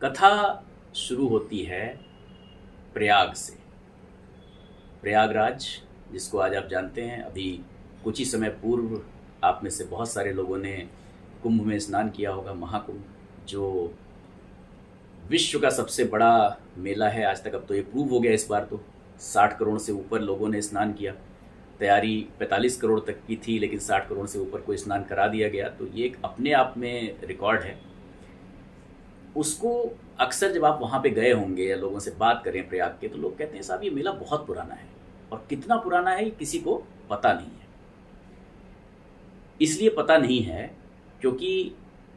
कथा शुरू होती है प्रयाग से। प्रयागराज, जिसको आज आप जानते हैं, अभी कुछ ही समय पूर्व आप में से बहुत सारे लोगों ने कुंभ में स्नान किया होगा। महाकुंभ जो विश्व का सबसे बड़ा मेला है आज तक, अब तो ये प्रूव हो गया। इस बार तो 60 करोड़ से ऊपर लोगों ने स्नान किया। तैयारी 45 करोड़ तक की थी, लेकिन 60 करोड़ से ऊपर को स्नान करा दिया गया, तो ये एक अपने आप में रिकॉर्ड है। उसको अक्सर जब आप वहाँ पे गए होंगे या लोगों से बात करें प्रयाग के, तो लोग कहते हैं साहब ये मेला बहुत पुराना है, और कितना पुराना है ये किसी को पता नहीं है। इसलिए पता नहीं है क्योंकि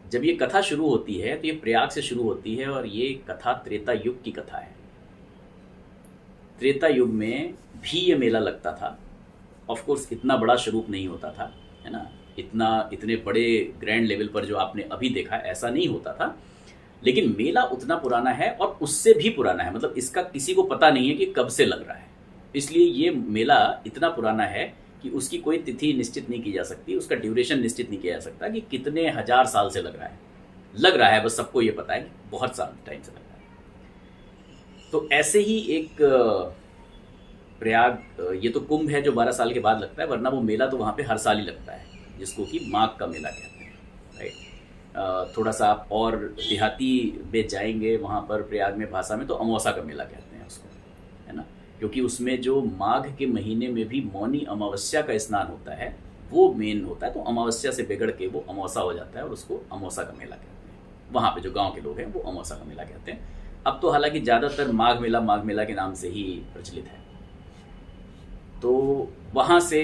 जब ये कथा शुरू होती है तो ये प्रयाग से शुरू होती है, और ये कथा त्रेता युग की कथा है। त्रेता युग में भी ये मेला लगता था। ऑफ कोर्स इतना बड़ा स्वरूप नहीं होता था, है ना, इतने बड़े ग्रैंड लेवल पर जो आपने अभी देखा ऐसा नहीं होता था, लेकिन मेला उतना पुराना है और उससे भी पुराना है। मतलब इसका किसी को पता नहीं है कि कब से लग रहा है। इसलिए ये मेला इतना पुराना है कि उसकी कोई तिथि निश्चित नहीं की जा सकती, उसका ड्यूरेशन निश्चित नहीं किया जा सकता कि कितने हजार साल से लग रहा है। लग रहा है, बस सबको ये पता है कि बहुत साल टाइम से लग रहा है। तो ऐसे ही एक प्रयाग, ये तो कुंभ है जो 12 साल के बाद लगता है, वरना वो मेला तो वहाँ पे हर साल ही लगता है, जिसको कि माघ का मेला कहते हैं, राइट। थोड़ा सा आप और देहाती में जाएंगे, वहाँ पर प्रयाग में भाषा में तो अमावस्या का मेला कहते हैं उसको, है ना, क्योंकि उसमें जो माघ के महीने में भी मौनी अमावस्या का स्नान होता है, वो मेन होता है। तो अमावस्या से बिगड़ के वो अमावस्या हो जाता है, और उसको अमावस्या का मेला कहते हैं। वहाँ पे जो गांव के लोग हैं वो अमावस्या का मेला कहते हैं। अब तो हालांकि ज़्यादातर माघ मेला के नाम से ही प्रचलित है। तो वहाँ से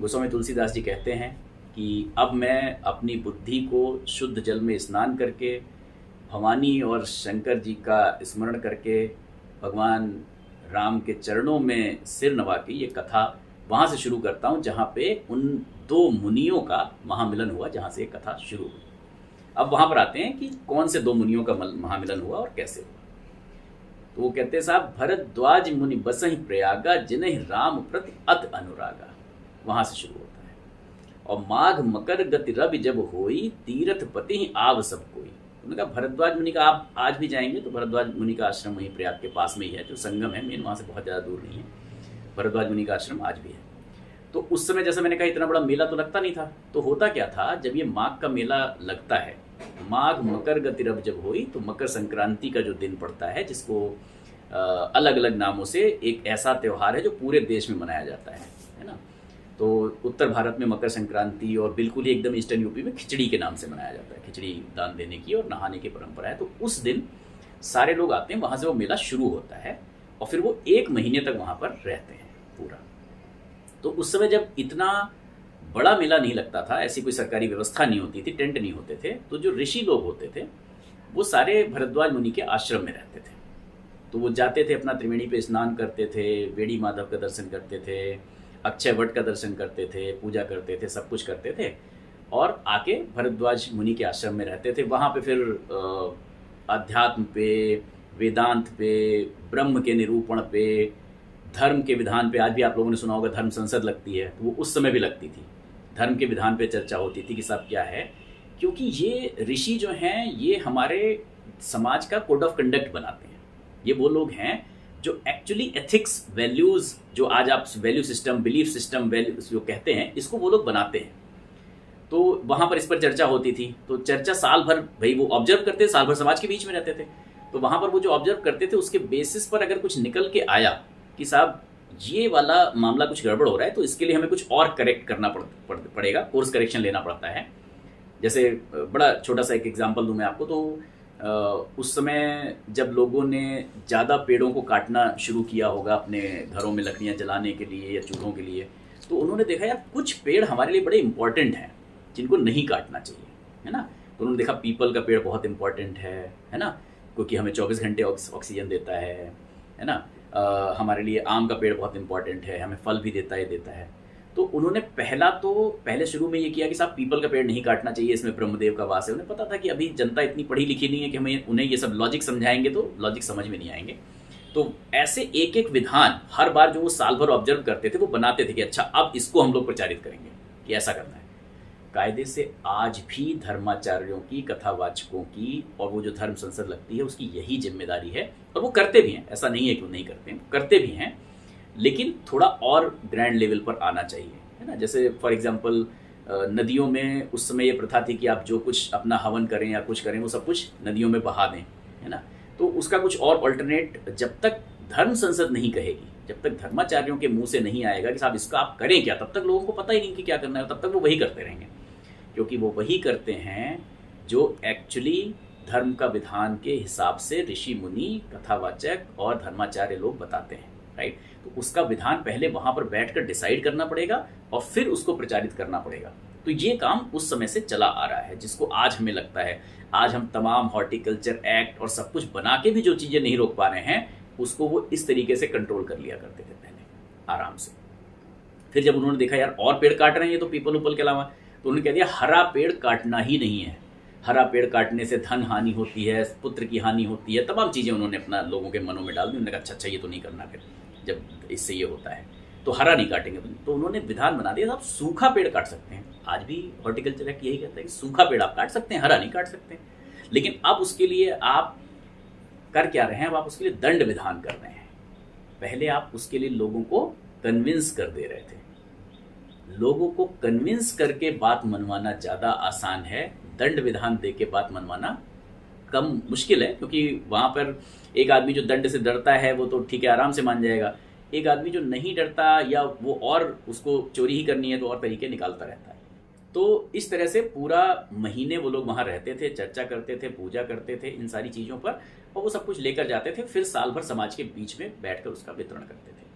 गोस्वामी तुलसीदास जी कहते हैं कि अब मैं अपनी बुद्धि को शुद्ध जल में स्नान करके, भवानी और शंकर जी का स्मरण करके, भगवान राम के चरणों में सिर नवा के ये कथा वहाँ से शुरू करता हूँ, जहाँ पे उन दो मुनियों का महामिलन हुआ, जहाँ से ये कथा शुरू हुई। अब वहाँ पर आते हैं कि कौन से दो मुनियों का महामिलन हुआ और कैसे हुआ। तो वो कहते हैं साहब, भरद्वाज मुनि बसहि प्रयागा, जिन्हि राम प्रति अत अनुरागा। वहां से शुरू होता है। और माघ मकर गति रवि जब होई, तीर्थ पति आव सब कोई। उन्होंने कहा भरद्वाज मुनि का, आप आज भी जाएंगे तो भरद्वाज मुनि का आश्रम वहीं प्रयाग के पास में ही है, जो संगम है मेन, वहां से बहुत ज़्यादा दूर नहीं है। भरद्वाज मुनि का आश्रम आज भी है। तो उस समय जैसे मैंने कहा इतना बड़ा मेला तो लगता नहीं था। तो होता क्या था, जब ये माघ का मेला लगता है, माघ मकर गति रवि जब हुई, तो मकर संक्रांति का जो दिन पड़ता है, जिसको अलग अलग नामों से, एक ऐसा त्यौहार है जो पूरे देश में मनाया जाता है ना। तो उत्तर भारत में मकर संक्रांति, और बिल्कुल ही एकदम ईस्टर्न यूपी में खिचड़ी के नाम से मनाया जाता है। खिचड़ी दान देने की और नहाने की परंपरा है। तो उस दिन सारे लोग आते हैं, वहाँ से वो मेला शुरू होता है, और फिर वो 1 महीने तक वहाँ पर रहते हैं पूरा। तो उस समय जब इतना बड़ा मेला नहीं लगता था, ऐसी कोई सरकारी व्यवस्था नहीं होती थी, टेंट नहीं होते थे, तो जो ऋषि लोग होते थे वो सारे भरद्वाज मुनि के आश्रम में रहते थे। तो वो जाते थे, अपना त्रिवेणी पे स्नान करते थे, वेणी माधव का दर्शन करते थे, अक्षय वट का दर्शन करते थे, पूजा करते थे, सब कुछ करते थे, और आके भरद्वाज मुनि के आश्रम में रहते थे। वहाँ पे फिर अध्यात्म पे, वेदांत पे, ब्रह्म के निरूपण पे, धर्म के विधान पे, आज भी आप लोगों ने सुना होगा धर्म संसद लगती है, तो वो उस समय भी लगती थी। धर्म के विधान पे चर्चा होती थी कि सब क्या है, क्योंकि ये ऋषि जो हैं ये हमारे समाज का कोड ऑफ कंडक्ट बनाते हैं। ये वो लोग हैं जो एक्चुअली एथिक्स, वैल्यूज़, जो आज आप value system, belief system, values जो कहते हैं, इसको वो लोग बनाते हैं। तो वहाँ पर इस पर चर्चा होती थी। तो चर्चा साल भर, भाई वो ऑब्जर्व करते थे, साल भर समाज के बीच में रहते थे, तो वहाँ पर वो जो ऑब्जर्व करते थे उसके बेसिस पर अगर कुछ निकल के आया कि साहब ये वाला मामला कुछ गड़बड़ हो रहा है, तो इसके लिए हमें कुछ और करेक्ट करना पड़ेगा, कोर्स करेक्शन लेना पड़ता है। जैसे बड़ा छोटा सा एक एग्जांपल दूं मैं आपको, तो उस समय जब लोगों ने ज़्यादा पेड़ों को काटना शुरू किया होगा अपने घरों में लकड़ियाँ जलाने के लिए या चूल्हों के लिए, तो उन्होंने देखा यार कुछ पेड़ हमारे लिए बड़े इंपॉर्टेंट हैं जिनको नहीं काटना चाहिए, है ना। तो उन्होंने देखा पीपल का पेड़ बहुत इंपॉर्टेंट है ना, क्योंकि हमें 24 घंटे ऑक्सीजन देता है ना। हमारे लिए आम का पेड़ बहुत इंपॉर्टेंट है, हमें फल भी देता है। तो उन्होंने पहले शुरू में ये किया कि साहब पीपल का पेड़ नहीं काटना चाहिए, इसमें ब्रह्मदेव का वास है। उन्हें पता था कि अभी जनता इतनी पढ़ी लिखी नहीं है कि हमें उन्हें ये सब लॉजिक समझाएंगे तो लॉजिक समझ में नहीं आएंगे। तो ऐसे एक एक विधान हर बार जो वो साल भर ऑब्जर्व करते थे वो बनाते थे कि अच्छा अब इसको हम लोग प्रचारित करेंगे कि ऐसा करना है। बाकायदे से आज भी धर्माचार्यों की, कथावाचकों की और वो जो धर्म संसद लगती है उसकी यही जिम्मेदारी है। और वो करते भी हैं, ऐसा नहीं है कि वो नहीं करते हैं, करते भी हैं, लेकिन थोड़ा और ग्रैंड लेवल पर आना चाहिए, है ना। जैसे फॉर एग्जांपल नदियों में उस समय ये प्रथा थी कि आप जो कुछ अपना हवन करें या कुछ करें वो सब कुछ नदियों में बहा दें, है ना। तो उसका कुछ और अल्टरनेट जब तक धर्म संसद नहीं कहेगी, जब तक धर्माचार्यों के मुंह से नहीं आएगा कि साहब इसका आप करें क्या, तब तक लोगों को पता ही नहीं कि क्या करना है, तब तक वो वही करते रहेंगे। क्योंकि वो वही करते हैं जो एक्चुअली धर्म का विधान के हिसाब से ऋषि मुनि, कथावाचक और धर्माचार्य लोग बताते हैं, राइट। तो उसका विधान पहले वहां पर बैठकर डिसाइड करना पड़ेगा और फिर उसको प्रचारित करना पड़ेगा। तो ये काम उस समय से चला आ रहा है, जिसको आज हमें लगता है, आज हम तमाम हॉर्टिकल्चर एक्ट और सब कुछ बना के भी जो चीज़ें नहीं रोक पा रहे हैं, उसको वो इस तरीके से कंट्रोल कर लिया करते थे पहले आराम से। फिर जब उन्होंने देखा यार और पेड़ काट रहे हैं ये तो पीपल उपल के अलावा, तो उन्होंने कह दिया हरा पेड़ काटना ही नहीं है, हरा पेड़ काटने से धन हानि होती है, पुत्र की हानि होती है, तमाम चीज़ें उन्होंने अपना लोगों के मनों में डाल दी। उन्होंने कहा अच्छा ये तो नहीं करना, फिर जब इससे ये होता है तो हरा नहीं काटेंगे। तो उन्होंने विधान बना दिया आप सूखा पेड़ काट सकते हैं। आज भी हॉर्टिकल्चर एक्ट यही कहता है कि सूखा पेड़ आप काट सकते हैं, हरा नहीं काट सकते। लेकिन अब उसके लिए आप कर क्या रहे हैं, अब आप उसके लिए दंड विधान कर रहे हैं। पहले आप उसके लिए लोगों को कन्विंस कर दे रहे थे। लोगों को कन्विंस करके बात मनवाना ज़्यादा आसान है, दंड विधान दे के बात मनवाना कम मुश्किल है। क्योंकि वहाँ पर एक आदमी जो दंड से डरता है वो तो ठीक है आराम से मान जाएगा, एक आदमी जो नहीं डरता या वो और उसको चोरी ही करनी है तो और तरीके निकालता रहता है। तो इस तरह से पूरा महीने वो लोग वहाँ रहते थे, चर्चा करते थे, पूजा करते थे इन सारी चीज़ों पर, और वो सब कुछ लेकर जाते थे, फिर साल भर समाज के बीच में बैठकर उसका वितरण करते थे।